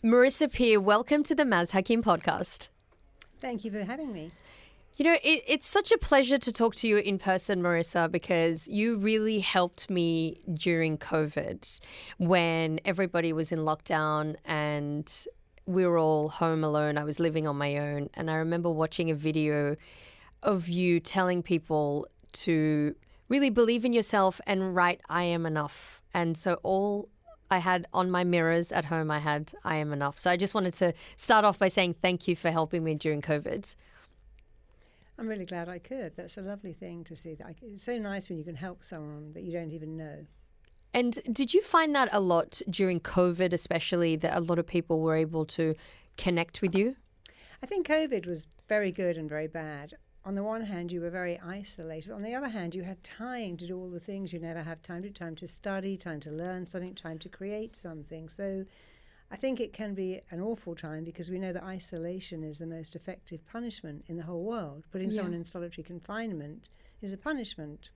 Marissa Peer, welcome to the Maz Hakim podcast. Thank you for having me. You know, it's such a pleasure to talk to you in person, Marissa, because you really helped me during COVID when everybody was in lockdown and we were all home alone. I was living on my own. And I remember watching a video of you telling people to really believe in yourself and write, "I am enough." And so all I had on my mirrors at home, I had, "I am enough." So I just wanted to start off by saying thank you for helping me during COVID. I'm really glad I could. That's a lovely thing to see. It's so nice when you can help someone that you don't even know. And did you find that a lot during COVID, especially, that a lot of people were able to connect with you? I think COVID was very good and very bad. On the one hand, you were very isolated. On the other hand, you had time to do all the things you never have time to. Time to study, time to learn something, time to create something. So I think it can be an awful time because we know that isolation is the most effective punishment in the whole world. Putting someone in solitary confinement is a punishment.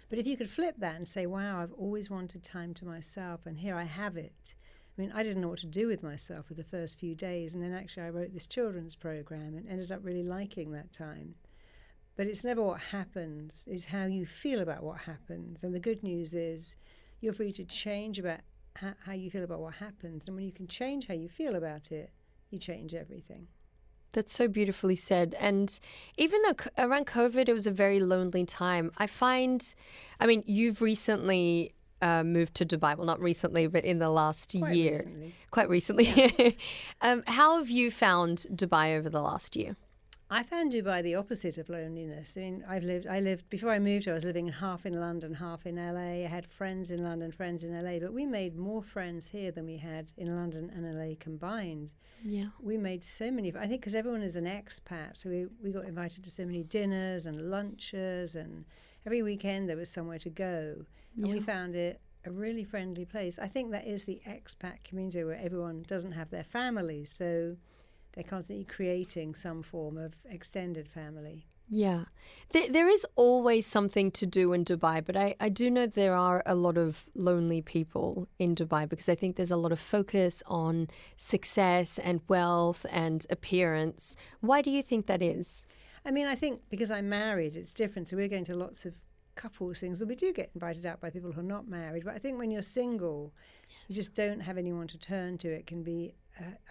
But if you could flip that and say, wow, I've always wanted time to myself and here I have it. I mean, I didn't know what to do with myself for the first few days, and then actually I wrote this children's program and ended up really liking that time. But it's never what happens, it's how you feel about what happens. And the good news is you're free to change about how you feel about what happens. And when you can change how you feel about it, you change everything. That's so beautifully said. And even though around COVID, it was a very lonely time, you've recently moved to Dubai. Well, not recently, but in the last year. Quite recently. Yeah. How have you found Dubai over the last year? I found Dubai the opposite of loneliness. I mean, I lived before I moved. I was living half in London, half in LA. I had friends in London, friends in LA, but we made more friends here than we had in London and LA combined. Yeah, we made so many. I think because everyone is an expat, so we got invited to so many dinners and lunches, and every weekend there was somewhere to go, and we found it a really friendly place. I think that is the expat community where everyone doesn't have their families, so they're constantly creating some form of extended family. Yeah. There is always something to do in Dubai, but I do know there are a lot of lonely people in Dubai because I think there's a lot of focus on success and wealth and appearance. Why do you think that is? I mean, I think because I'm married, it's different. So we're going to lots of couples things, and we do get invited out by people who are not married. But I think when you're single, you just don't have anyone to turn to. It can be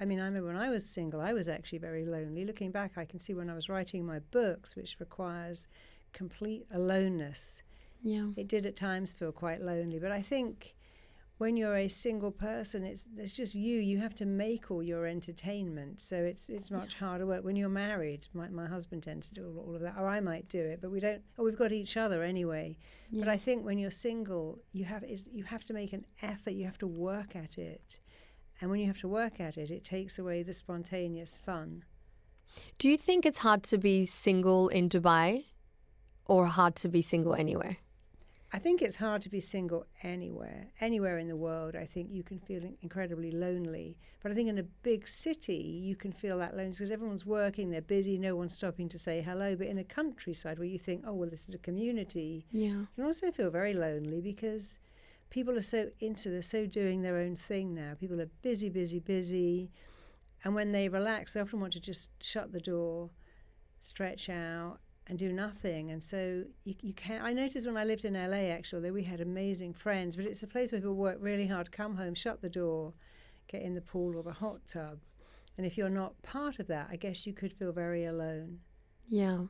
I remember when I was single, I was actually very lonely. Looking back, I can see when I was writing my books, which requires complete aloneness. Yeah. It did at times feel quite lonely. But I think when you're a single person, it's just you. You have to make all your entertainment. So it's much harder work. When you're married, my husband tends to do all of that, or I might do it, but we don't. Or we've got each other anyway. Yeah. But I think when you're single, you have to make an effort. You have to work at it. And when you have to work at it, it takes away the spontaneous fun. Do you think it's hard to be single in Dubai or hard to be single anywhere? I think it's hard to be single anywhere. Anywhere in the world, I think you can feel incredibly lonely. But I think in a big city, you can feel that loneliness because everyone's working, they're busy, no one's stopping to say hello. But in a countryside where you think, oh, well, this is a community, you can also feel very lonely because people are they're so doing their own thing now. People are busy, busy, busy. And when they relax, they often want to just shut the door, stretch out, and do nothing. And so you can't. I noticed when I lived in LA, actually, that we had amazing friends, but it's a place where people work really hard, come home, shut the door, get in the pool or the hot tub. And if you're not part of that, I guess you could feel very alone. Yeah.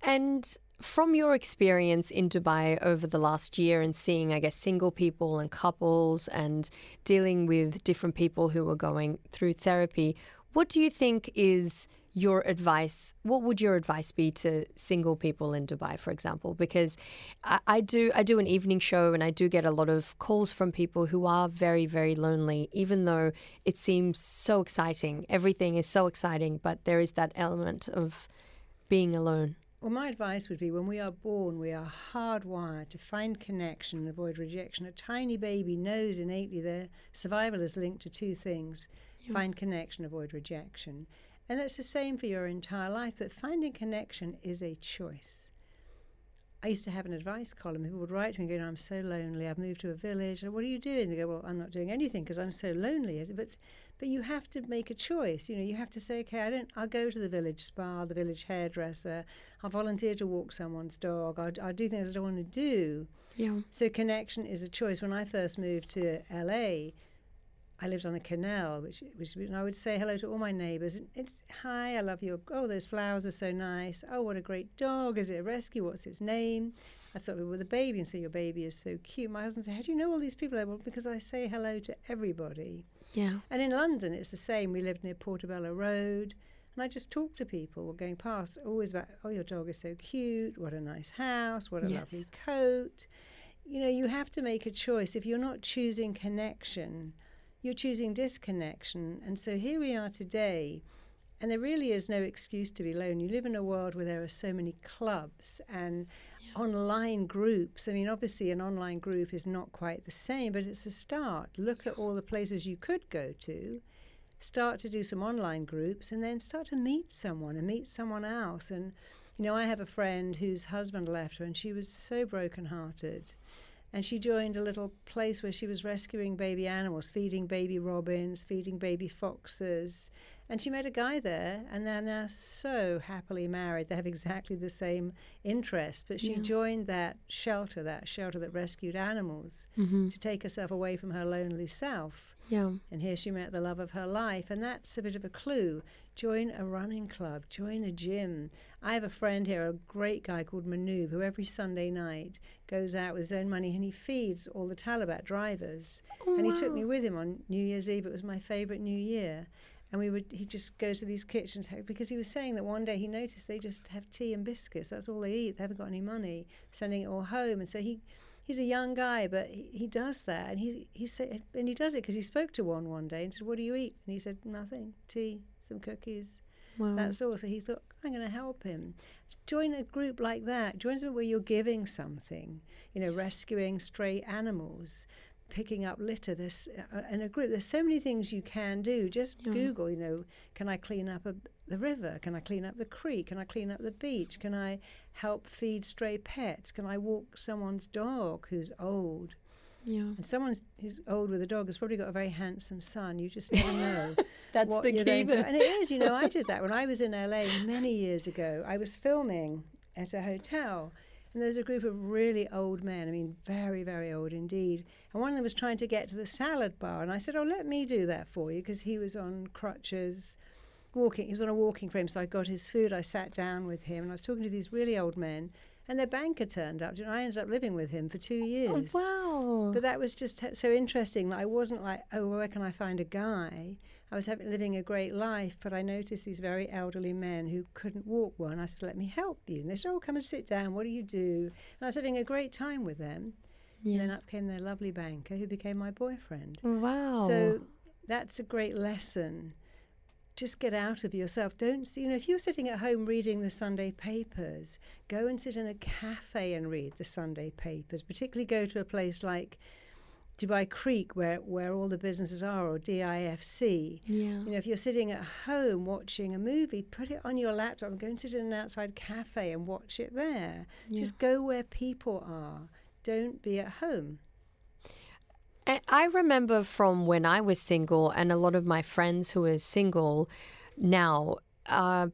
And from your experience in Dubai over the last year and seeing, I guess, single people and couples and dealing with different people who are going through therapy, what do you think is your advice? What would your advice be to single people in Dubai, for example? Because I do an evening show and I do get a lot of calls from people who are very, very lonely, even though it seems so exciting. Everything is so exciting, but there is that element of being alone. Well, my advice would be when we are born, we are hardwired to find connection and avoid rejection. A tiny baby knows innately their survival is linked to two things, find connection, avoid rejection. And that's the same for your entire life, but finding connection is a choice. I used to have an advice column. People would write to me and go, I'm so lonely, I've moved to a village. What are you doing? They go, well, I'm not doing anything because I'm so lonely. But you have to make a choice. You have to say, okay, I'll go to the village spa, the village hairdresser. I'll volunteer to walk someone's dog. I'll do things I don't want to do. Yeah. So connection is a choice. When I first moved to LA, I lived on a canal, which and I would say hello to all my neighbours. It's, hi, I love your, oh, those flowers are so nice. Oh, what a great dog. Is it a rescue? What's its name? I started with a baby and say, your baby is so cute. My husband said, how do you know all these people? Well, because I say hello to everybody. Yeah. And in London, it's the same. We lived near Portobello Road. And I just talked to people going past, always about, oh, your dog is so cute. What a nice house. What a lovely coat. You have to make a choice. If you're not choosing connection, you're choosing disconnection. And so here we are today, and there really is no excuse to be alone. You live in a world where there are so many clubs and online groups. I mean, obviously an online group is not quite the same, but it's a start. Look at all the places you could go to, start to do some online groups, and then start to meet someone and meet someone else. And, I have a friend whose husband left her, and she was so brokenhearted. And she joined a little place where she was rescuing baby animals, feeding baby robins, feeding baby foxes. And she met a guy there, and they're now so happily married. They have exactly the same interests. But she joined that shelter that rescued animals, to take herself away from her lonely self. Yeah. And here she met the love of her life. And that's a bit of a clue. Join a running club, join a gym. I have a friend here, a great guy called Manoob, who every Sunday night goes out with his own money and he feeds all the Talabat drivers. Oh, and he took me with him on New Year's Eve. It was my favourite New Year. And he'd just go to these kitchens, because he was saying that one day he noticed they just have tea and biscuits. That's all they eat. They haven't got any money, sending it all home. And so he's a young guy, but he does that. And he said, and he does it because he spoke to one day and said, what do you eat? And he said, nothing, tea, some cookies. Wow. That's all. So he thought, I'm going to help him. Join a group like that. Join something where you're giving something, rescuing stray animals, picking up litter. In a group, there's so many things you can do. Just Google, can I clean up the river? Can I clean up the creek? Can I clean up the beach? Can I help feed stray pets? Can I walk someone's dog who's old? Yeah. And someone who's old with a dog has probably got a very handsome son. You just never know. That's what the you're key. And it is, I did that when I was in LA many years ago. I was filming at a hotel, and there's a group of really old men, I mean, very, very old indeed. And one of them was trying to get to the salad bar, and I said, oh, let me do that for you, because he was on crutches, walking. He was on a walking frame, so I got his food. I sat down with him, and I was talking to these really old men, and their banker turned up, and I ended up living with him for 2 years. Oh, wow. But that was just so interesting that I wasn't like, oh, where can I find a guy? I was living a great life, but I noticed these very elderly men who couldn't walk well, and I said, let me help you. And they said, oh, come and sit down. What do you do? And I was having a great time with them. Yeah. And then up came their lovely banker, who became my boyfriend. Wow. So that's a great lesson. Just get out of yourself. Don't, if you're sitting at home reading the Sunday papers, go and sit in a cafe and read the Sunday papers. Particularly go to a place like Dubai Creek, where all the businesses are, or DIFC. Yeah. If you're sitting at home watching a movie, put it on your laptop and go and sit in an outside cafe and watch it there. Yeah. Just go where people are. Don't be at home. I remember from when I was single, and a lot of my friends who are single now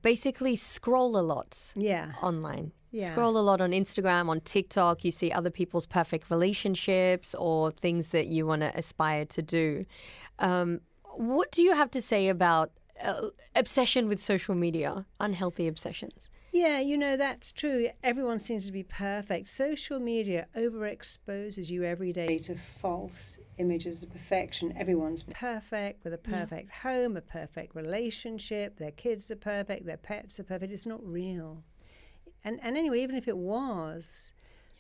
basically scroll a lot online. Yeah. Scroll a lot on Instagram, on TikTok. You see other people's perfect relationships or things that you want to aspire to do. What do you have to say about obsession with social media, unhealthy obsessions? Yeah, that's true. Everyone seems to be perfect. Social media overexposes you every day to false images of perfection. Everyone's perfect, with a perfect home, a perfect relationship. Their kids are perfect, their pets are perfect. It's not real. And anyway, even if it was,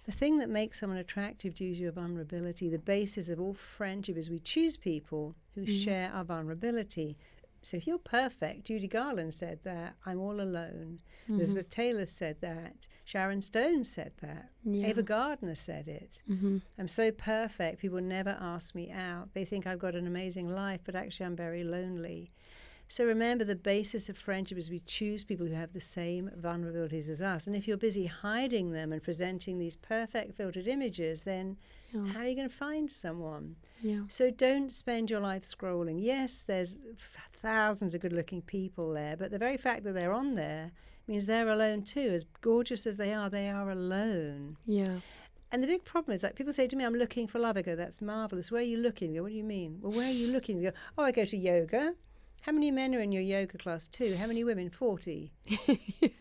the thing that makes someone attractive to you is your vulnerability. The basis of all friendship is we choose people who share our vulnerability. So if you're perfect, Judy Garland said that, I'm all alone. Elizabeth Taylor said that. Sharon Stone said that. Ava Gardner said it. I'm so perfect, people never ask me out. They think I've got an amazing life, but actually I'm very lonely. So remember, the basis of friendship is we choose people who have the same vulnerabilities as us. And if you're busy hiding them and presenting these perfect filtered images, then how are you going to find someone? Yeah. So don't spend your life scrolling. Yes, there's thousands of good-looking people there, but the very fact that they're on there means they're alone too. As gorgeous as they are alone. Yeah. And the big problem is, like, people say to me, I'm looking for love. I go, that's marvelous. Where are you looking? They go, what do you mean? Well, where are you looking? They go, oh, I go to yoga. How many men are in your yoga class too? How many women? 40.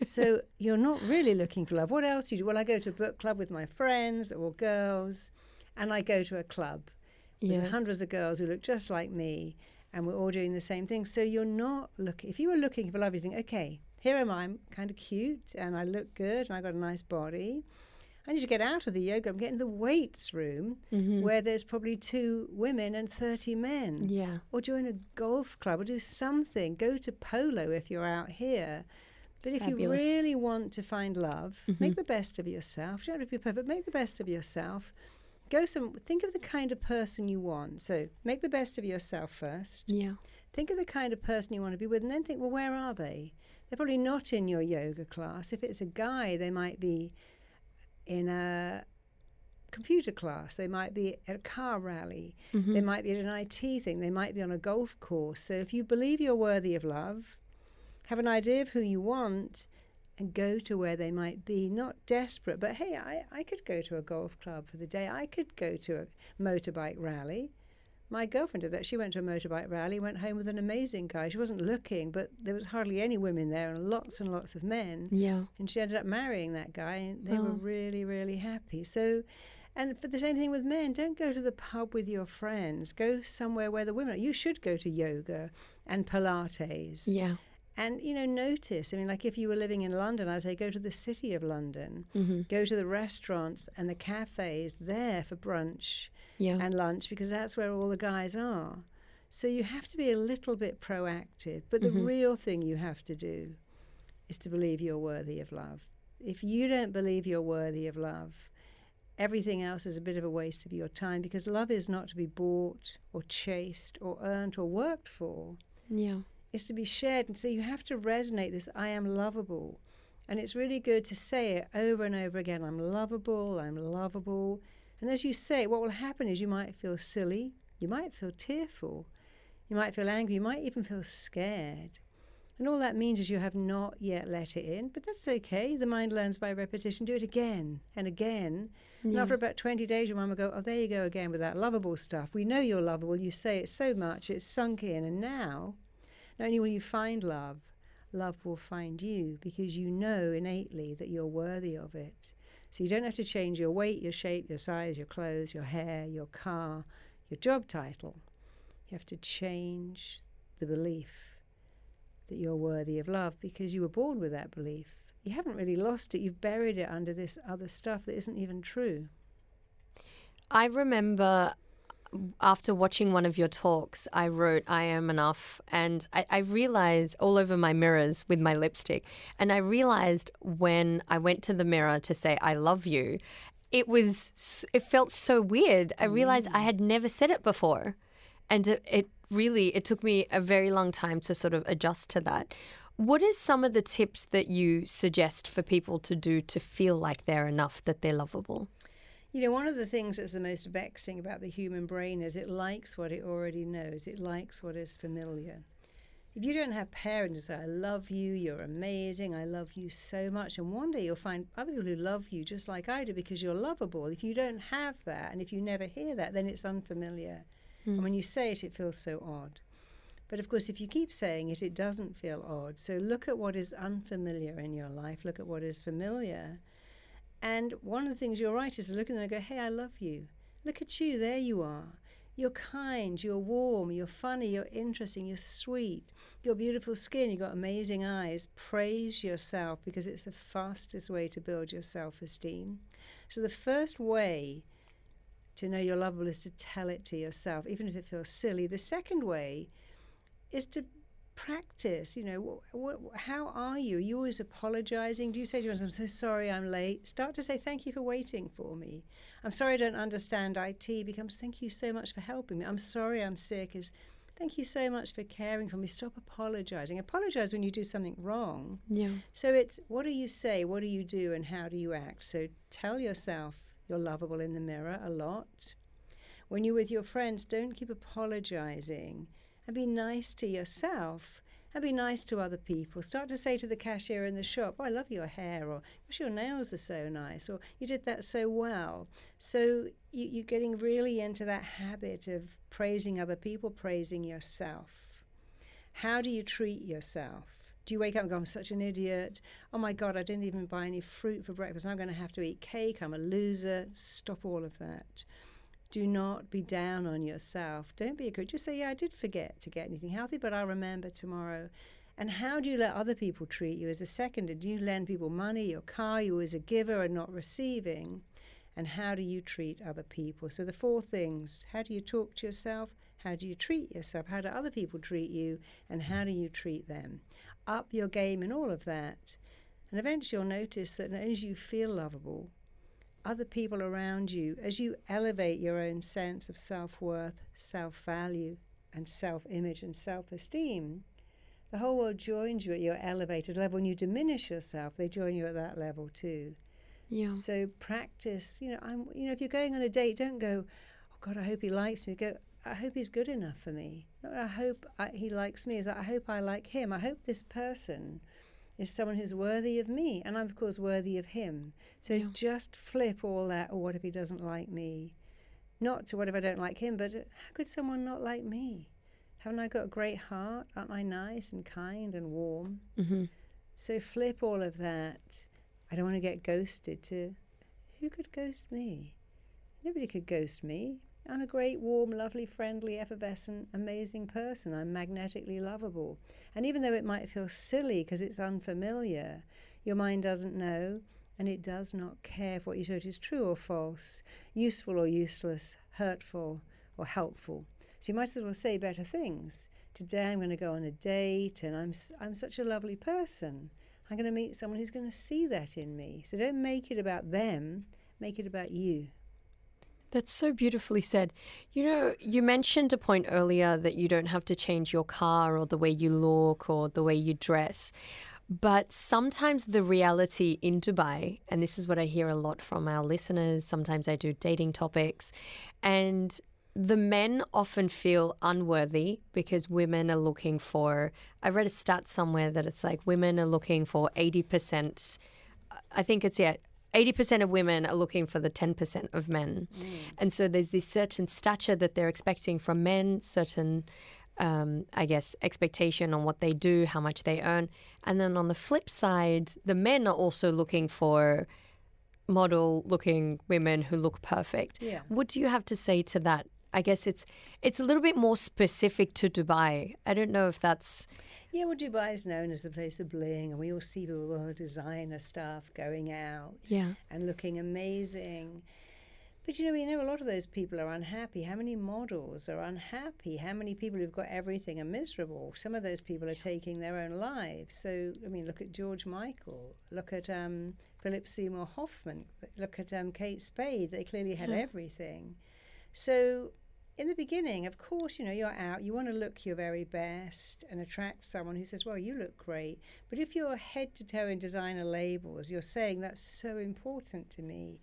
So you're not really looking for love. What else do you do? Well, I go to a book club with my friends or girls, and I go to a club with hundreds of girls who look just like me, and we're all doing the same thing. So you're not looking. If you were looking for love, you think, okay, here am I. I'm kind of cute, and I look good, and I got a nice body. I need to get out of the yoga. I'm getting the weights room where there's probably 2 women and 30 men. Yeah. Or join a golf club or do something. Go to polo if you're out here. But if you really want to find love, make the best of yourself. You don't have to be perfect, make the best of yourself. Think of the kind of person you want. So make the best of yourself first. Yeah. Think of the kind of person you want to be with, and then think, well, where are they? They're probably not in your yoga class. If it's a guy, they might be in a computer class, they might be at a car rally, they might be at an IT thing, they might be on a golf course. So if you believe you're worthy of love, have an idea of who you want, and go to where they might be, not desperate, but hey, I could go to a golf club for the day, I could go to a motorbike rally. My girlfriend did that. She went to a motorbike rally, went home with an amazing guy. She wasn't looking, but there was hardly any women there and lots of men. Yeah. And she ended up marrying that guy, and they were really, really happy. So, and for the same thing with men, don't go to the pub with your friends. Go somewhere where the women are. You should go to yoga and Pilates. Yeah. And, notice. I mean, like if you were living in London, I'd say go to the city of London. Go to the restaurants and the cafes there for brunch. And lunch, because that's where all the guys are. So you have to be a little bit proactive. But the real thing you have to do is to believe you're worthy of love. If you don't believe you're worthy of love, everything else is a bit of a waste of your time, because love is not to be bought or chased or earned or worked for. Yeah. It's to be shared. And so you have to resonate this, I am lovable. And it's really good to say it over and over again. I'm lovable, I'm lovable. And as you say it, what will happen is you might feel silly, you might feel tearful, you might feel angry, you might even feel scared. And all that means is you have not yet let it in, but that's okay. The mind learns by repetition. Do it again and again. And after about 20 days, your mum will go, oh, there you go again with that lovable stuff. We know you're lovable. You say it so much, it's sunk in. And now, not only will you find love, love will find you, because you know innately that you're worthy of it. So you don't have to change your weight, your shape, your size, your clothes, your hair, your car, your job title. You have to change the belief that you're worthy of love, because you were born with that belief. You haven't really lost it. You've buried it under this other stuff that isn't even true. I remember after watching one of your talks, I wrote, I am enough. And I realized all over my mirrors with my lipstick. And I realized when I went to the mirror to say, I love you, it felt so weird. I realized I had never said it before. And it took me a very long time to sort of adjust to that. What are some of the tips that you suggest for people to do to feel like they're enough, that they're lovable? One of the things that's the most vexing about the human brain is it likes what it already knows. It likes what is familiar. If you don't have parents who say, I love you, you're amazing, I love you so much, and one day you'll find other people who love you just like I do because you're lovable. If you don't have that, and if you never hear that, then it's unfamiliar. And when you say it, it feels so odd. But of course, if you keep saying it, it doesn't feel odd. So look at what is unfamiliar in your life. Look at what is familiar. And one of the things you're right is to look at them and go, hey, I love you. Look at you. There you are. You're kind. You're warm. You're funny. You're interesting. You're sweet. You've got beautiful skin. You've got amazing eyes. Praise yourself, because it's the fastest way to build your self-esteem. So the first way to know you're lovable is to tell it to yourself, even if it feels silly. The second way is to practice. How are you? Are you always apologizing? Do you say to yourself, I'm so sorry I'm late? Start to say, thank you for waiting for me. I'm sorry I don't understand IT becomes, thank you so much for helping me. I'm sorry I'm sick is, Thank you so much for caring for me. Stop apologizing. Apologize when you do something wrong. Yeah. So it's what do you say, what do you do, and how do you act? So tell yourself you're lovable in the mirror a lot. When you're with your friends, don't keep apologizing, and be nice to yourself and be nice to other people. Start to say to the cashier in the shop, oh, I love your hair, or gosh, your nails are so nice, or you did that so well. So you're getting really into that habit of praising other people, praising yourself. How do you treat yourself? Do you wake up and go, I'm such an idiot? Oh my God, I didn't even buy any fruit for breakfast. I'm going to have to eat cake. I'm a loser. Stop all of that. Do not be down on yourself. Don't be a critic. Just say, yeah, I did forget to get anything healthy, but I'll remember tomorrow. And how do you let other people treat you as a second? Do you lend people money, your car? You're always a giver and not receiving. And how do you treat other people? So the 4 things. How do you talk to yourself? How do you treat yourself? How do other people treat you? And how do you treat them? Up your game in all of that. And eventually you'll notice that as you feel lovable, other people around you, as you elevate your own sense of self-worth, self-value, and self-image and self-esteem, the whole world joins you at your elevated level. When you diminish yourself, they join you at that level too. Yeah. So practice, if you're going on a date, don't go, oh God, I hope he likes me. Go, I hope he's good enough for me. I hope he likes me. Is that I hope I like him. I hope this person is someone who's worthy of me, and I'm, of course, worthy of him. So just flip all that, or what if he doesn't like me? Not to what if I don't like him, but how could someone not like me? Haven't I got a great heart? Aren't I nice and kind and warm? Mm-hmm. So flip all of that. I don't want to get ghosted to, who could ghost me? Nobody could ghost me. I'm a great, warm, lovely, friendly, effervescent, amazing person. I'm magnetically lovable. And even though it might feel silly because it's unfamiliar, your mind doesn't know, and it does not care if what you told is true or false, useful or useless, hurtful or helpful. So you might as well say better things. Today I'm going to go on a date, and I'm such a lovely person. I'm going to meet someone who's going to see that in me. So don't make it about them, make it about you. That's so beautifully said. You mentioned a point earlier that you don't have to change your car or the way you look or the way you dress. But sometimes the reality in Dubai, and this is what I hear a lot from our listeners, sometimes I do dating topics, and the men often feel unworthy because women are looking for, I read a stat somewhere that it's like women are looking for 80%, I think it's, 80% of women are looking for the 10% of men. And so there's this certain stature that they're expecting from men, certain, expectation on what they do, how much they earn. And then on the flip side, the men are also looking for model-looking women who look perfect. Yeah. What do you have to say to that? I guess it's a little bit more specific to Dubai. I don't know if that's... Yeah, well, Dubai is known as the place of bling, and we all see people with all the designer stuff going out and looking amazing. But, we know a lot of those people are unhappy. How many models are unhappy? How many people who've got everything are miserable? Some of those people are taking their own lives. So, look at George Michael. Look at Philip Seymour Hoffman. Look at Kate Spade. They clearly had everything. So... in the beginning, of course, you're out, you want to look your very best and attract someone who says, well, you look great. But if you're head to toe in designer labels, you're saying that's so important to me.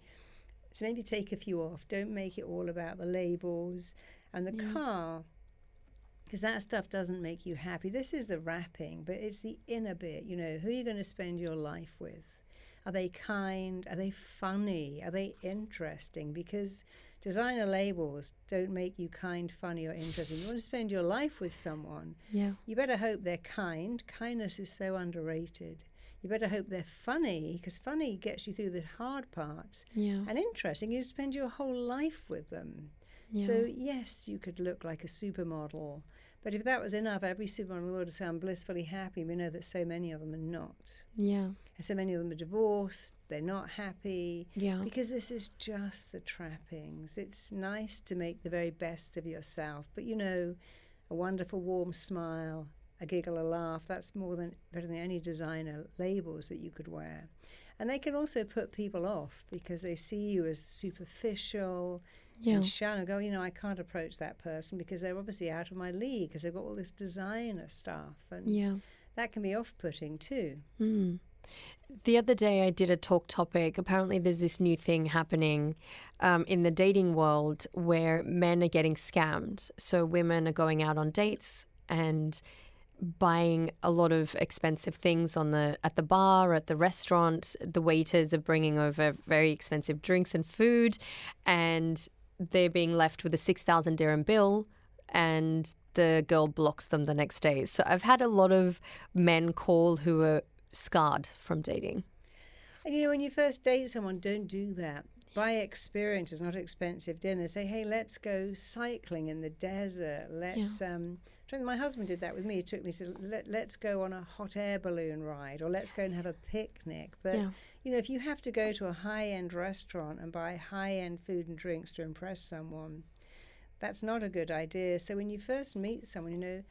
So maybe take a few off. Don't make it all about the labels and the car, because that stuff doesn't make you happy. This is the wrapping, but it's the inner bit. Who are you going to spend your life with? Are they kind? Are they funny? Are they interesting? Because designer labels don't make you kind, funny, or interesting. You want to spend your life with someone. Yeah. You better hope they're kind. Kindness is so underrated. You better hope they're funny, because funny gets you through the hard parts. Yeah. And interesting, you spend your whole life with them. Yeah. So, yes, you could look like a supermodel. But if that was enough, every supermodel in the world to sound blissfully happy, we know that so many of them are not. Yeah. And so many of them are divorced, they're not happy. Yeah. Because this is just the trappings. It's nice to make the very best of yourself. But, a wonderful, warm smile, a giggle, a laugh, that's better than any designer labels that you could wear. And they can also put people off because they see you as superficial, and shun and go, I can't approach that person because they're obviously out of my league because they've got all this designer stuff. And that can be off-putting too. Mm. The other day I did a talk topic. Apparently there's this new thing happening in the dating world where men are getting scammed. So women are going out on dates and buying a lot of expensive things at the bar, at the restaurant. The waiters are bringing over very expensive drinks and food, and they're being left with a 6,000 dirham bill, and the girl blocks them the next day. So I've had a lot of men call who are scarred from dating. And when you first date someone, don't do that. Buy experiences, not expensive dinners. Say, hey, let's go cycling in the desert. My husband did that with me. He took me to let's go on a hot air balloon ride, or let's go and have a picnic. But if you have to go to a high-end restaurant and buy high-end food and drinks to impress someone, that's not a good idea. So when you first meet someone,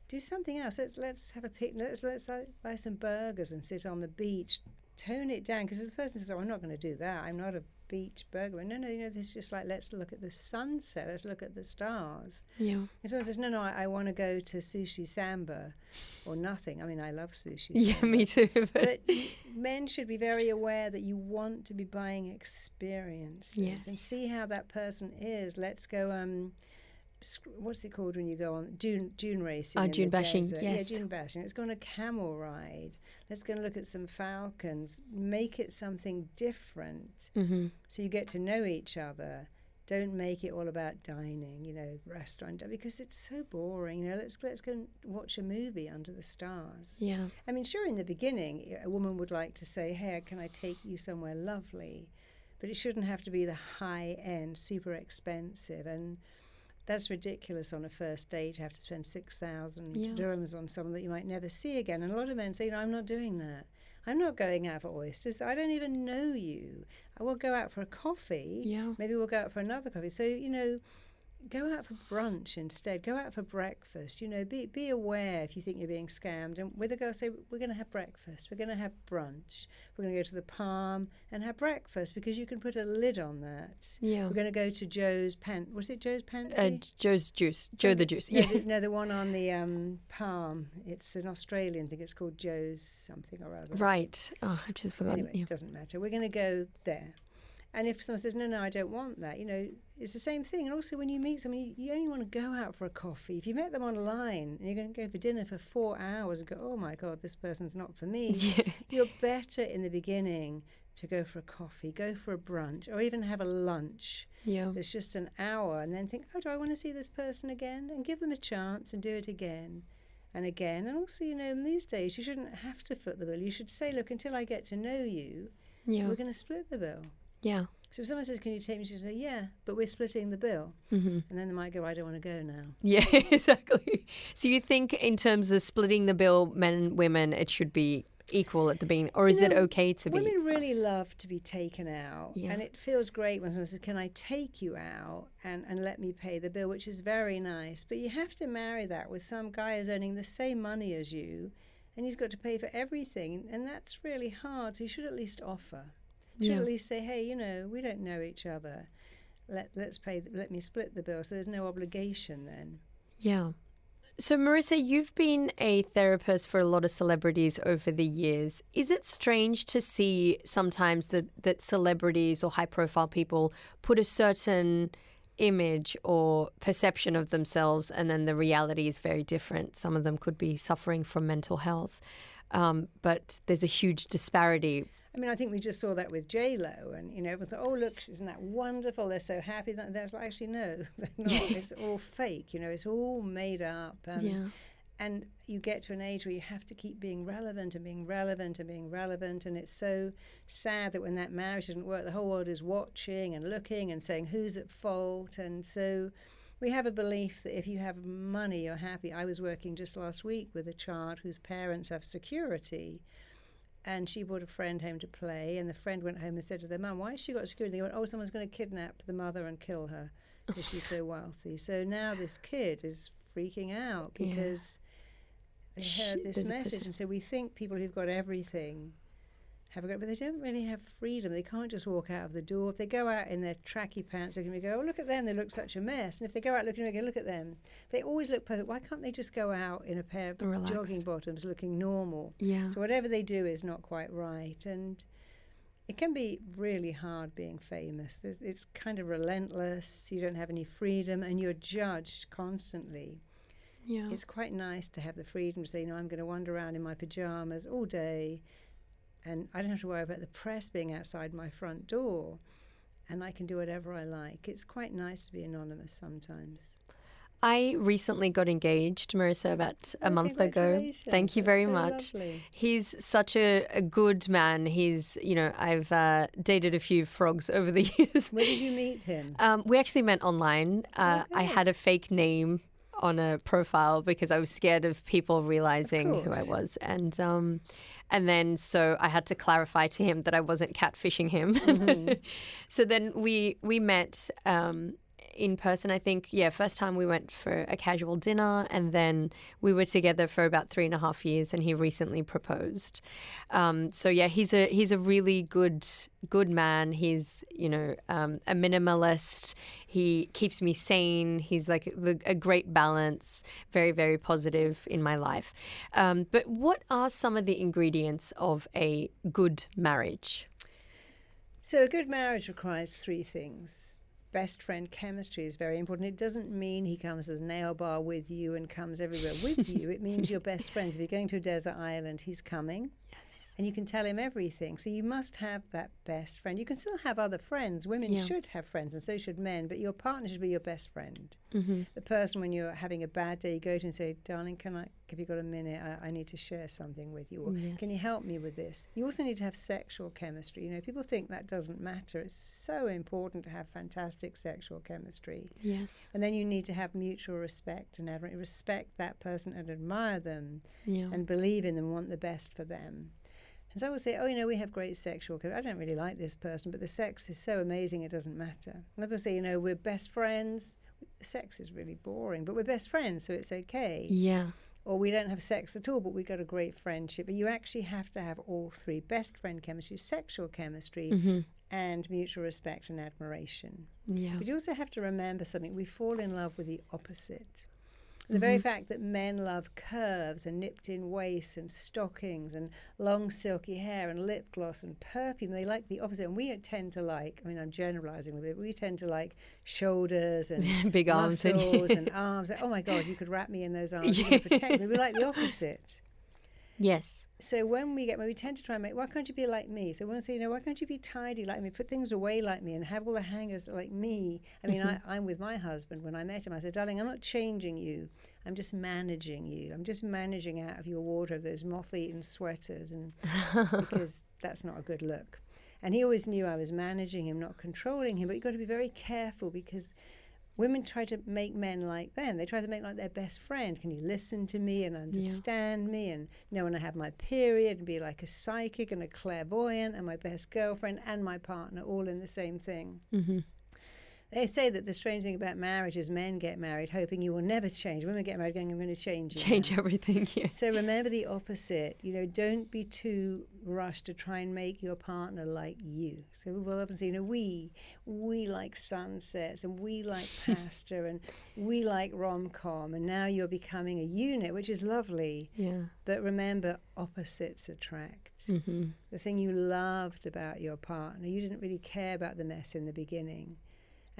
do something else. Let's have a picnic. Let's buy some burgers and sit on the beach. Tone it down, because if the person says, "Oh, I'm not going to do that. I'm not a beach burger." No, this is just like, let's look at the sunset. Let's look at the stars. Yeah. If someone says, "No, I want to go to sushi samba," or nothing. I mean, I love sushi. Yeah, samba. Me too. But men should be very aware that you want to be buying experiences and see how that person is. Let's go. What's it called when you go on dune racing? Dune bashing, desert? yes. Yeah, dune bashing. Let's go on a camel ride. Let's go and look at some falcons. Make it something different so you get to know each other. Don't make it all about dining, restaurant, because it's so boring. Let's go and watch a movie under the stars. Yeah. I mean, sure, in the beginning, a woman would like to say, "Hey, can I take you somewhere lovely?" But it shouldn't have to be the high-end, super expensive. And that's ridiculous on a first date to have to spend 6,000 dirhams on someone that you might never see again. And a lot of men say, I'm not doing that. I'm not going out for oysters. I don't even know you. I will go out for a coffee. Yeah. Maybe we'll go out for another coffee. So, go out for brunch instead. Go out for breakfast. Be aware if you think you're being scammed. And with a girl, say, we're going to have breakfast. We're going to have brunch. We're going to go to the Palm and have breakfast, because you can put a lid on that. Yeah. We're going to go to Joe's Pantry. Was it Joe's Pantry? Joe's Juice. Joe the Juice. No, the one on the Palm. It's an Australian thing. It's called Joe's something or other. Right. Oh, I've just forgotten. Anyway, it doesn't matter. We're going to go there. And if someone says, no, I don't want that, it's the same thing. And also when you meet someone, you only want to go out for a coffee. If you met them online and you're going to go for dinner for 4 hours and go, oh, my God, this person's not for me, you're better in the beginning to go for a coffee, go for a brunch, or even have a lunch. Yeah. It's just an hour, and then think, oh, do I want to see this person again? And give them a chance and do it again and again. And also, in these days, you shouldn't have to foot the bill. You should say, look, until I get to know you, we're going to split the bill. Yeah. So if someone says, can you take me? You say, yeah, but we're splitting the bill. And then they might go, I don't want to go now. Yeah, exactly. So you think in terms of splitting the bill, men and women, it should be equal at the beginning? Or is it okay to be? Women really love to be taken out. Yeah. And it feels great when someone says, can I take you out and let me pay the bill, which is very nice. But you have to marry that with some guy who's earning the same money as you, and he's got to pay for everything. And that's really hard. So you should at least offer. You should at least say, hey, we don't know each other. Let me split the bill. So there's no obligation then. Yeah. So Marissa, you've been a therapist for a lot of celebrities over the years. Is it strange to see sometimes that celebrities or high-profile people put a certain image or perception of themselves, and then the reality is very different? Some of them could be suffering from mental health, but there's a huge disparity. I mean, I think we just saw that with J-Lo, and everyone's like, oh, look, isn't that wonderful? They're so happy. There's like, actually, no, they're not. It's all fake, it's all made up. And you get to an age where you have to keep being relevant and being relevant and being relevant, and it's so sad that when that marriage doesn't work, the whole world is watching and looking and saying who's at fault. And so we have a belief that if you have money, you're happy. I was working just last week with a child whose parents have security. And she brought a friend home to play, and the friend went home and said to their mum, why has she got security? They went, oh, someone's going to kidnap the mother and kill her because she's so wealthy. So now this kid is freaking out because they heard this message. And so we think people who've got everything have a great, but they don't really have freedom. They can't just walk out of the door. If they go out in their tracky pants, they're going to go, oh, look at them, they look such a mess. And if they go out looking, they go, look at them. They always look perfect. Why can't they just go out in a pair of Relaxed. jogging bottoms looking normal? Yeah. So whatever they do is not quite right. And it can be really hard being famous. It's kind of relentless. You don't have any freedom, and you're judged constantly. Yeah. It's quite nice to have the freedom to say, I'm going to wander around in my pajamas all day, and I don't have to worry about the press being outside my front door, and I can do whatever I like. It's quite nice to be anonymous sometimes. I recently got engaged, Marissa, about a month ago. Thank you very much. Lovely. He's such a good man. He's, I've dated a few frogs over the years. Where did you meet him? We actually met online. I had a fake name on a profile because I was scared of people realizing who I was. And then so I had to clarify to him that I wasn't catfishing him. Mm-hmm. So then we met in person, I think. Yeah, first time we went for a casual dinner, and then we were together for about 3.5 years, and he recently proposed. So yeah, he's a really good man. He's a minimalist. He keeps me sane. He's like a great balance, very, very positive in my life. But what are some of the ingredients of a good marriage? So a good marriage requires 3 things. Best friend chemistry is very important. It doesn't mean he comes to the nail bar with you and comes everywhere with you. It means you're best friends. If you're going to a desert island, he's coming. Yes. And you can tell him everything. So you must have that best friend. You can still have other friends. Women should have friends, and so should men. But your partner should be your best friend. Mm-hmm. The person, when you're having a bad day, you go to and say, darling, have you got a minute? I need to share something with you. Or can you help me with this? You also need to have sexual chemistry. People think that doesn't matter. It's so important to have fantastic sexual chemistry. Yes. And then you need to have mutual respect and respect that person and admire them and believe in them and want the best for them. And some will say, we have great sexual chemistry. I don't really like this person, but the sex is so amazing it doesn't matter. And others say, we're best friends. Sex is really boring, but we're best friends, so it's okay. Yeah. Or we don't have sex at all, but we've got a great friendship. But you actually have to have all 3: best friend chemistry, sexual chemistry, and mutual respect and admiration. Yeah. But you also have to remember something. We fall in love with the opposite. The very fact that men love curves and nipped-in waists and stockings and long silky hair and lip gloss and perfume, they like the opposite. And we tend to like, I'm generalizing a bit, but we tend to like shoulders and big arms and arms. Oh my God, you could wrap me in those arms. You can protect me. We like the opposite. Yes. So when we tend to try and why can't you be like me? So when I say, why can't you be tidy like me, put things away like me, and have all the hangers like me? I'm with my husband. When I met him, I said, darling, I'm not changing you. I'm just managing you. I'm just managing out of your wardrobe those moth-eaten sweaters, and because that's not a good look. And he always knew I was managing him, not controlling him. But you've got to be very careful, because women try to make men like them. They try to make like their best friend. Can you listen to me and understand me and know when I have my period and be like a psychic and a clairvoyant and my best girlfriend and my partner all in the same thing? Mm-hmm. They say that the strange thing about marriage is men get married hoping you will never change. Women get married going, I'm going to change you. Change everything, yeah. So remember the opposite. Don't be too rushed to try and make your partner like you. So we'll often say, we like sunsets and we like pasta and we like rom-com, and now you're becoming a unit, which is lovely. Yeah. But remember, opposites attract. Mm-hmm. The thing you loved about your partner, you didn't really care about the mess in the beginning.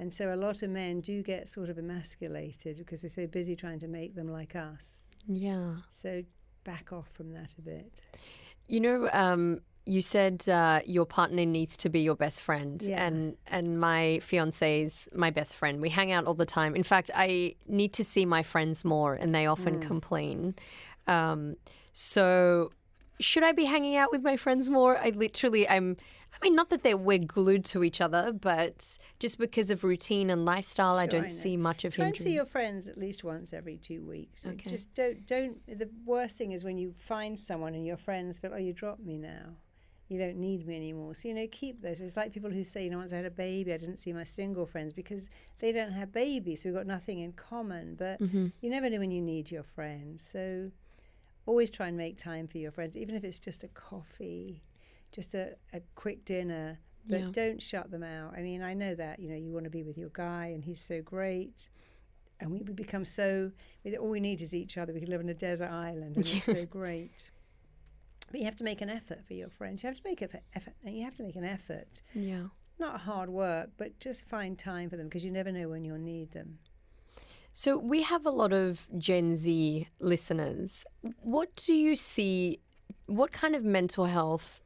And so a lot of men do get sort of emasculated because they're so busy trying to make them like us. Yeah. So back off from that a bit. You said your partner needs to be your best friend. Yeah. And my fiance's my best friend. We hang out all the time. In fact, I need to see my friends more, and they often complain. So should I be hanging out with my friends more? Not that we're glued to each other, but just because of routine and lifestyle, I don't see much of him. Try and see your friends at least once every 2 weeks. Okay. Just don't. The worst thing is when you find someone and your friends feel, you dropped me now. You don't need me anymore. So, keep those. It's like people who say, once I had a baby, I didn't see my single friends because they don't have babies, so we've got nothing in common. But you never know when you need your friends. So always try and make time for your friends, even if it's just a coffee. just a quick dinner, but don't shut them out. I mean, I know that, you want to be with your guy and he's so great. And we become so, all we need is each other. We can live on a desert island and it's so great. But you have to make an effort for your friends. You have to make an effort. And you have to make an effort. Yeah. Not hard work, but just find time for them because you never know when you'll need them. So we have a lot of Gen Z listeners. What do you see, what kind of mental health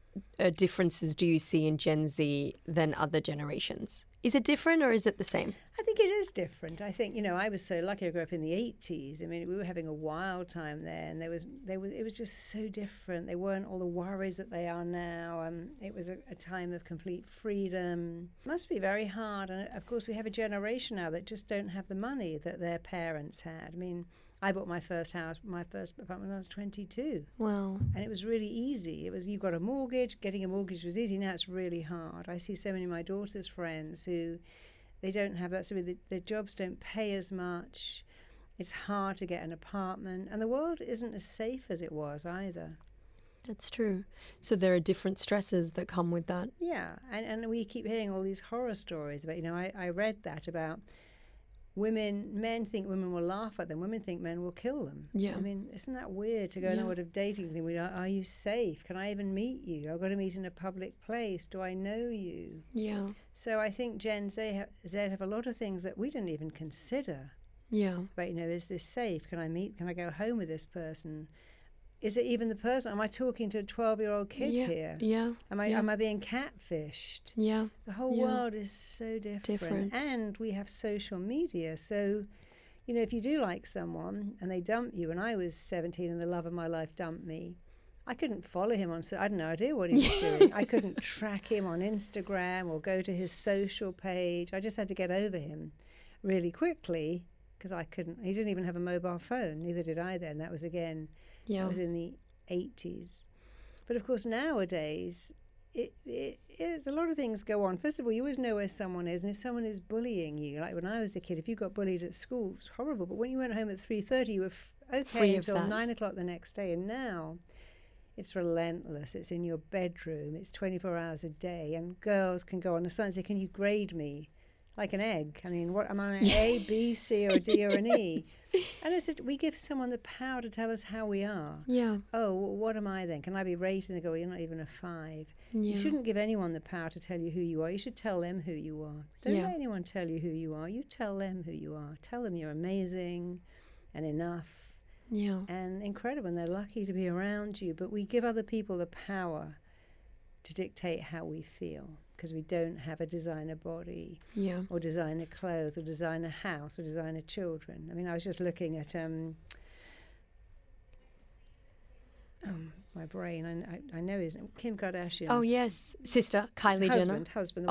differences do you see in Gen Z than other generations? Is it different or is it the same? I think it is different. I think, I was so lucky I grew up in the 80s. I mean, we were having a wild time there, and it was just so different. They weren't all the worries that they are now. It was a time of complete freedom. It must be very hard. And of course, we have a generation now that just don't have the money that their parents had. I mean, I bought my first apartment when I was 22. Wow. And it was really easy. You got a mortgage. Getting a mortgage was easy. Now it's really hard. I see so many of my daughter's friends who, they don't have that. So their jobs don't pay as much. It's hard to get an apartment. And the world isn't as safe as it was either. That's true. So there are different stresses that come with that. Yeah. And we keep hearing all these horror stories about, I read that about men think women will laugh at them. Women think men will kill them. Yeah. I mean, isn't that weird to go out of dating with them? Are you safe? Can I even meet you? I've got to meet in a public place. Do I know you? Yeah. So I think Gen Z have a lot of things that we didn't even consider. Yeah. But, is this safe? Can I go home with this person? Is it even the person? Am I talking to a 12-year-old kid here? Yeah. Am I being catfished? Yeah. The whole world is so different. And we have social media. So, if you do like someone and they dump you, and I was 17 and the love of my life dumped me, I couldn't follow him I had no idea what he was doing. I couldn't track him on Instagram or go to his social page. I just had to get over him really quickly because he didn't even have a mobile phone. Neither did I then. That was again... Yeah. It was in the 80s. But of course, nowadays, a lot of things go on. First of all, you always know where someone is. And if someone is bullying you, like when I was a kid, if you got bullied at school, it was horrible. But when you went home at 3:30, you were okay until 9 o'clock the next day. And now it's relentless. It's in your bedroom. It's 24 hours a day. And girls can go on the side and say, can you grade me? Like an egg. I mean, what am I, an A, B, C, or a D, or an E? And I said, we give someone the power to tell us how we are. Yeah. Oh, well, what am I then? Can I be rated? And they go, well, you're not even a 5. Yeah. You shouldn't give anyone the power to tell you who you are. You should tell them who you are. Don't let anyone tell you who you are. You tell them who you are. Tell them you're amazing and enough. Yeah. And incredible. And they're lucky to be around you. But we give other people the power to dictate how we feel. Because we don't have a designer body or designer clothes or designer house or designer children. I mean, I was just looking at my brain. I know his Kim Kardashian's. Oh, yes. Sister, Kylie Jenner. Husband.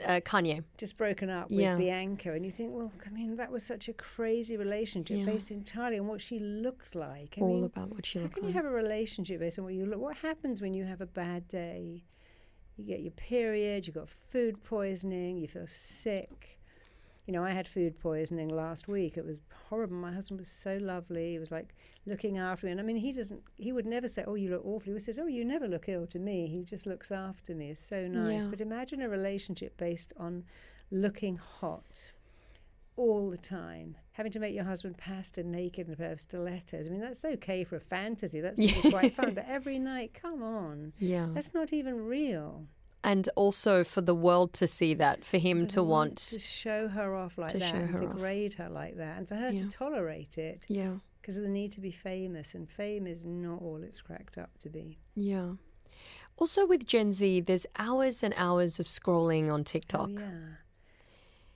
Kanye. Just broken up with Bianca. And you think, well, I mean, that was such a crazy relationship based entirely on what she looked like. I mean, about what she looked like. How can you have a relationship based on what you look? What happens when you have a bad day? You get your period, you got food poisoning, you feel sick. I had food poisoning last week. It was horrible. My husband was so lovely. He was like looking after me. And I mean, he would never say, oh, you look awful. He says, oh, you never look ill to me. He just looks after me. It's so nice. Yeah. But imagine a relationship based on looking hot all the time, having to make your husband pasta naked in a pair of stilettos. I mean, that's okay for a fantasy. That's really quite fun. But every night, come on. Yeah. That's not even real. And also for the world to see that, for him to want... To show her off like that, and degrade her like that, and for her to tolerate it. Yeah. Because of the need to be famous, and fame is not all it's cracked up to be. Yeah. Also with Gen Z, there's hours and hours of scrolling on TikTok. Oh, yeah.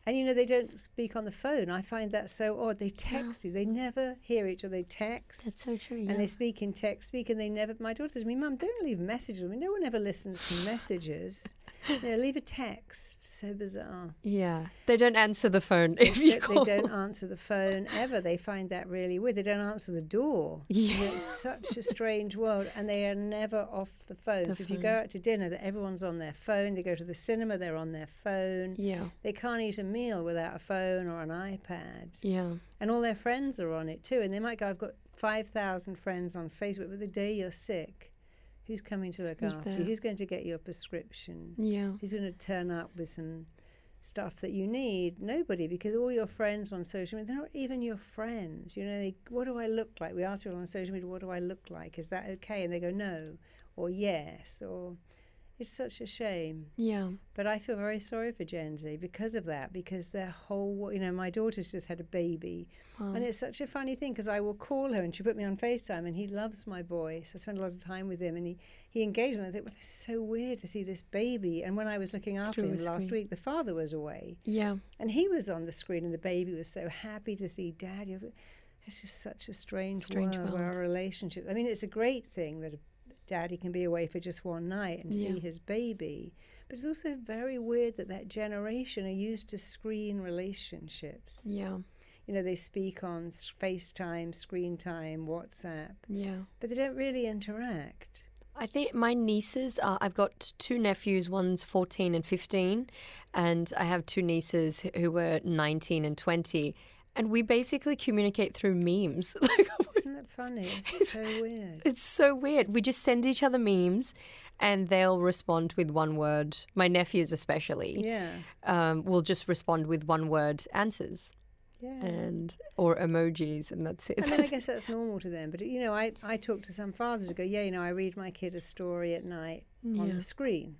And, they don't speak on the phone. I find that so odd. They text you. They never hear each other. They text. That's so true, And they speak in text, and they never... My daughter says to me, Mum, don't leave messages. I mean, no one ever listens to messages. Leave a text. So bizarre. Yeah. They don't answer the phone if you call. They don't answer the phone ever. They find that really weird. They don't answer the door. Yeah. It's such a strange world, and they are never off the phone. So if you go out to dinner, everyone's on their phone. They go to the cinema, they're on their phone. Yeah. They can't eat a meal without a phone or an iPad. Yeah. And all their friends are on it too. And they might go, I've got 5,000 friends on Facebook, but the day you're sick, Who's coming to look Who's after there? you? Who's going to get your prescription? Yeah. Who's going to turn up with some stuff that you need? Nobody, because all your friends on social media, they're not even your friends. You know, what do I look like? We ask people on social media, what do I look like? Is that okay? And they go, no, or yes, or it's such a shame. Yeah. But I feel very sorry for Gen Z because of that, because their whole, you know, my daughter's just had a baby. Wow. And it's such a funny thing because I will call her and she put me on FaceTime and he loves my voice. I spend a lot of time with him and he engaged me. I think, well, it's so weird to see this baby. And when I was looking after Through him a last screen. week, the father was away. Yeah. And he was on the screen and the baby was so happy to see Daddy. It's just such a strange world where our relationship, I mean, it's a great thing that Daddy can be away for just one night and see his baby. But it's also very weird that generation are used to screen relationships. Yeah. You know, they speak on FaceTime, screen time, WhatsApp. Yeah. But they don't really interact. I think my nieces, I've got two nephews, one's 14 and 15, and I have two nieces who were 19 and 20, and we basically communicate through memes. Isn't that funny? It's so weird. It's so weird. We just send each other memes and they'll respond with one word. My nephews especially. Yeah. Will just respond with one word answers. Yeah. Or emojis, and that's it. I mean, I guess that's normal to them. But, you know, I talk to some fathers who go, yeah, you know, I read my kid a story at night on the screen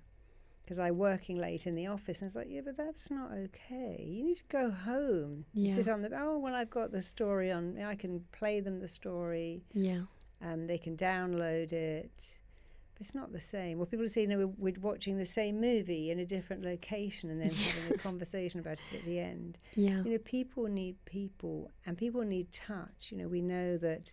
because I'm working late in the office. And it's like, yeah, but that's not okay. You need to go home and sit on I've got the story on. I can play them the story. Yeah. They can download it. But it's not the same. Well, people say, you know, we're watching the same movie in a different location and then having a conversation about it at the end. Yeah. You know, people need people and people need touch. You know, we know that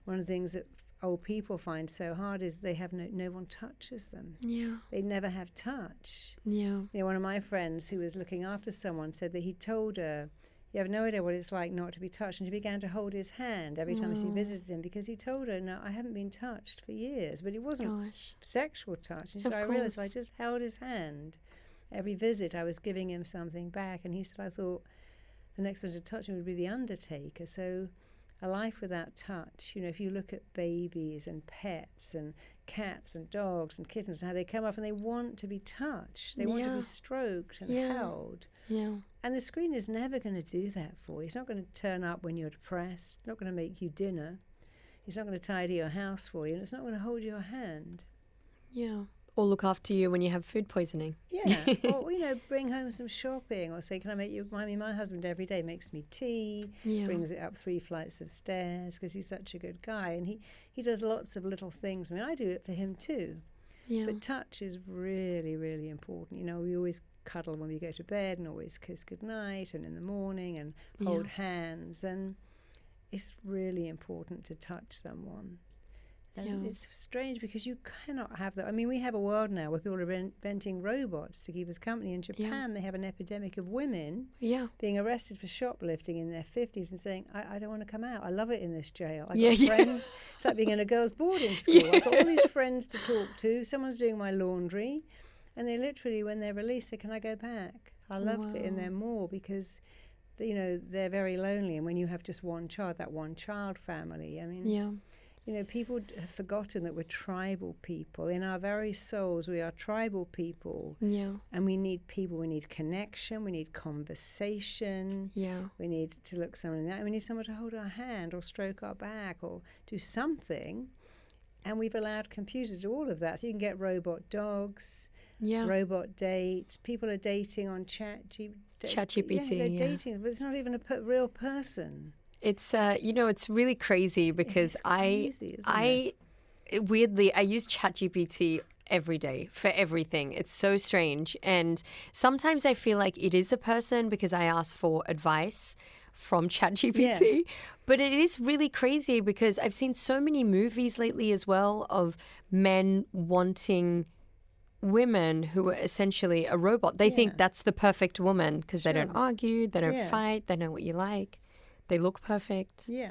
one of the things that old people find so hard is they have no one touches them. Yeah. They never have touch. Yeah. You know, one of my friends who was looking after someone said that he told her, you have no idea what it's like not to be touched. And she began to hold his hand every time she visited him because he told her, no, I haven't been touched for years. But it wasn't sexual touch. And so I realized I just held his hand. Every visit I was giving him something back. And he said, I thought the next one to touch him would be the undertaker. So a life without touch, you know, if you look at babies and pets and cats and dogs and kittens and how they come up and they want to be touched. They want to be stroked and held. Yeah. And the screen is never going to do that for you. It's not going to turn up when you're depressed. It's not going to make you dinner. It's not going to tidy your house for you. And it's not going to hold your hand. Yeah. Or look after you when you have food poisoning. Yeah. Or, you know, bring home some shopping or say, can I make you, I mean, my husband every day makes me tea, brings it up 3 flights of stairs because he's such a good guy. And he does lots of little things. I mean, I do it for him too. Yeah. But touch is really, really important. You know, we always cuddle when we go to bed and always kiss goodnight and in the morning and hold hands. And it's really important to touch someone. And it's strange because you cannot have that. I mean, we have a world now where people are inventing robots to keep us company. In Japan, they have an epidemic of women being arrested for shoplifting in their 50s and saying, I don't want to come out. I love it in this jail. I've got friends. It's like being in a girls' boarding school. I've got all these friends to talk to. Someone's doing my laundry. And they literally, when they're released, say, can I go back? I loved it in there more because, you know, they're very lonely. And when you have just one child, that one child family, I mean... You know, people have forgotten that we're tribal people. In our very souls, we are tribal people. Yeah. And we need people. We need connection. We need conversation. Yeah. We need to look someone in the eye. We need someone to hold our hand or stroke our back or do something. And we've allowed computers to do all of that. So you can get robot dogs, robot dates. People are dating on ChatGPT. ChatGPT, they're dating, but it's not even a real person. It's you know, it's really crazy because I weirdly I use ChatGPT every day for everything. It's so strange, and sometimes I feel like it is a person because I ask for advice from ChatGPT. But it is really crazy because I've seen so many movies lately as well of men wanting women who are essentially a robot. They think that's the perfect woman because they don't argue, they don't fight, they know what you like. They look perfect. Yeah.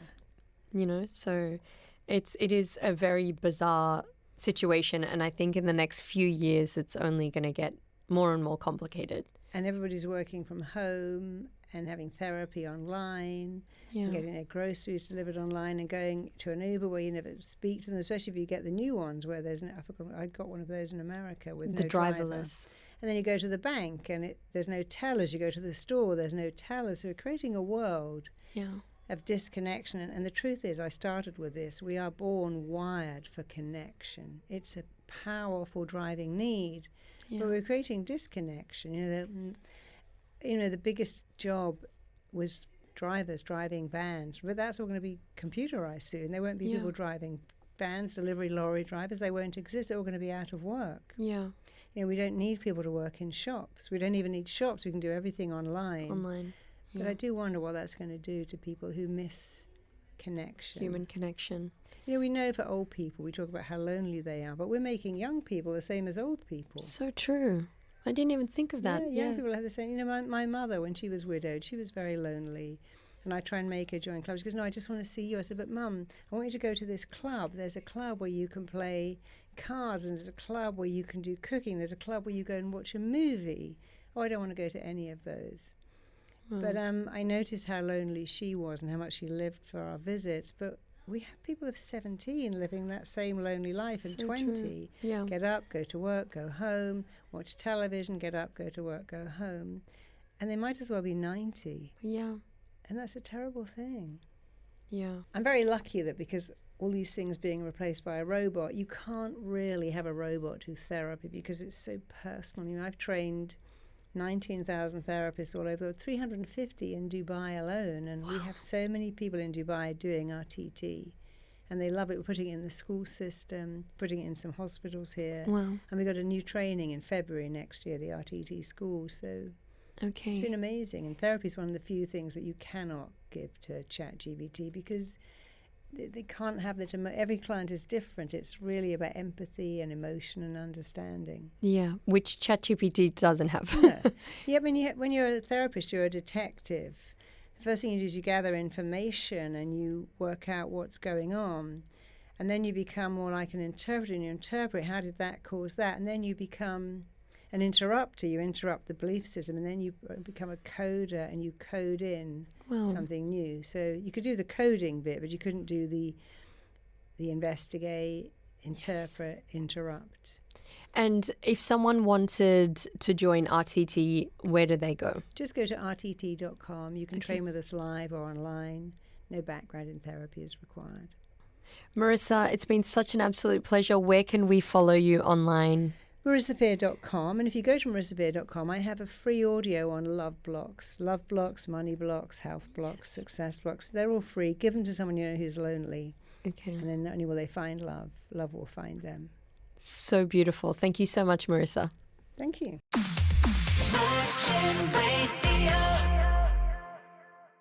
You know, so it is a very bizarre situation. And I think in the next few years, it's only going to get more and more complicated. And everybody's working from home and having therapy online, Yeah. and getting their groceries delivered online, and going to an Uber where you never speak to them, especially if you get the new ones where there's no, I got one of those in America with The no driver. driverless. And then you go to the bank and there's no tellers. You go to the store, there's no tellers. So we're creating a world Yeah. of disconnection. And the truth is, I started with this. We are born wired for connection. It's a powerful driving need. Yeah. But we're creating disconnection. The biggest job was drivers driving vans. But that's all going to be computerized soon. There won't be Yeah. people driving vans, delivery lorry drivers. They won't exist. They're all going to be out of work. Yeah. We don't need people to work in shops. We don't even need shops. We can do everything online. Online. But Yeah. I do wonder what that's going to do to people who miss connection. Human connection. We know for old people, we talk about how lonely they are, but we're making young people the same as old people. So true. I didn't even think of that. Young people have the same. My mother, when she was widowed, she was very lonely. And I try and make her join clubs. She goes, no, I just want to see you. I said, but Mum, I want you to go to this club. There's a club where you can play cards, and there's a club where you can do cooking. There's a club where you go and watch a movie. Oh, I don't want to go to any of those. But I noticed how lonely she was and how much she lived for our visits. But we have people of 17 living that same lonely life, and So 20. true. Yeah. Get up, go to work, go home, watch television, get up, go to work, go home. And they might as well be 90. Yeah. And that's a terrible thing. Yeah. I'm very lucky that because all these things being replaced by a robot, you can't really have a robot do therapy because it's so personal. I've trained 19,000 therapists all over, 350 in Dubai alone, and we have so many people in Dubai doing RTT, and they love it. We're putting it in the school system, putting it in some hospitals here, Wow. and we got a new training in February next year, the RTT school. So Okay. it's been amazing, and therapy is one of the few things that you cannot give to ChatGPT because they can't have that. Every client is different. It's really about empathy and emotion and understanding. Yeah. Which ChatGPT doesn't have. Yeah, when you're a therapist, you're a detective. The first thing you do is you gather information and you work out what's going on. And then you become more like an interpreter, and you interpret how did that cause that. And then you become an interrupter. You interrupt the belief system, and then you become a coder and you code in Wow. something new. So you could do the coding bit, but you couldn't do the investigate, interpret, interrupt. And if someone wanted to join RTT, where do they go? Just go to rtt.com. You can Okay. train with us live or online. No background in therapy is required. Marissa, it's been such an absolute pleasure. Where can we follow you online? MarissaPeer.com, and if you go to MarissaPeer.com, I have a free audio on love blocks, money blocks, health blocks, success blocks. They're all free. Give them to someone you know who's lonely, Okay. and then not only will they find love, love will find them. So beautiful. Thank you so much, Marissa. Thank you. Virgin Radio.